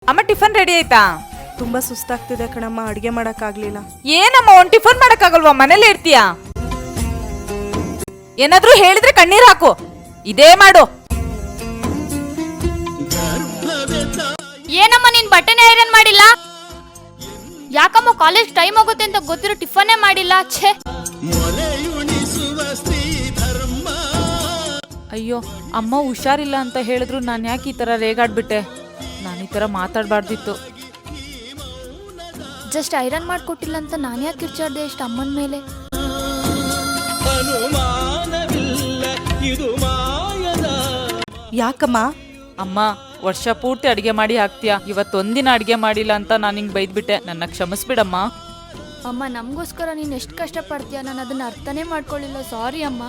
ಅಮ್ಮ tiffin ready ಆಯ್ತಾ? ತುಂಬಾ ಸುಸ್ತಾಗ್ತಿದೆ ಕಣಮ್ಮ, ಅಡ್ಗೆ ಮಾಡಕ್ಕಾಗ್ಲಿಲ್ಲ. ಏನಮ್ಮ ಒಂದ್ ಟಿಫನ್ ಮಾಡಕ್ಕಾಗಲ್ವಾ? ಮನೇಲಿ ಇರ್ತೀಯಾ? ಏನಾದ್ರೂ ಹೇಳಿದ್ರೆ ಕಣ್ಣೀರ್ ಹಾಕು. ಇದೇ ಮಾಡು. ಏನಮ್ಮ ನೀನ್ ಬಟ್ಟೆನೇ ಐರನ್ ಮಾಡಿಲ್ಲ? ಯಾಕಮ್ಮ ಕಾಲೇಜ್ ಟೈಮ್ ಆಗುತ್ತೆ ಅಂತ ಗೊತ್ತಿರೋ ಟಿಫನ್ನೇ ಮಾಡಿಲ್ಲ? ಛೇ. ಅಯ್ಯೋ, ಅಮ್ಮ ಹುಷಾರಿಲ್ಲ ಅಂತ ಹೇಳಿದ್ರು ನಾನು ಯಾಕೆ ಈ ತರ ರೇಗಾಡ್ಬಿಟ್ಟೆ? ನಾನು ಈ ತರ ಮಾತಾಡ್ಬಾರ್ದಿತ್ತು. ಜಸ್ಟ್ ಐರನ್ ಮಾಡ್ಕೊಟ್ಟಿಲ್ಲ ಅಂತ ನಾನು ಯಾಕೆ ಕಿರ್ಚಾಡ್ದೆ ಇಷ್ಟ ಅಮ್ಮನ ಮೇಲೆ? ಯಾಕಮ್ಮ? ಅಮ್ಮ, ವರ್ಷ ಪೂರ್ತಿ ಅಡಿಗೆ ಮಾಡಿ ಹಾಕ್ತೀಯಾ, ಇವತ್ತೊಂದಿನ ಅಡಿಗೆ ಮಾಡಿಲ್ಲ ಅಂತ ನಾನು ಹಿಂಗ್ ಬೈದ್ಬಿಟ್ಟೆ. ನನ್ನ ಕ್ಷಮಿಸ್ಬಿಡಮ್ಮ. ಅಮ್ಮ, ನಮಗೋಸ್ಕರ ನೀನು ಎಷ್ಟು ಕಷ್ಟಪಡ್ತೀಯ, ನಾನು ಅದನ್ನ ಅರ್ಥನೇ ಮಾಡ್ಕೊಳ್ಳಿಲ್ಲ. ಸಾರಿ ಅಮ್ಮ.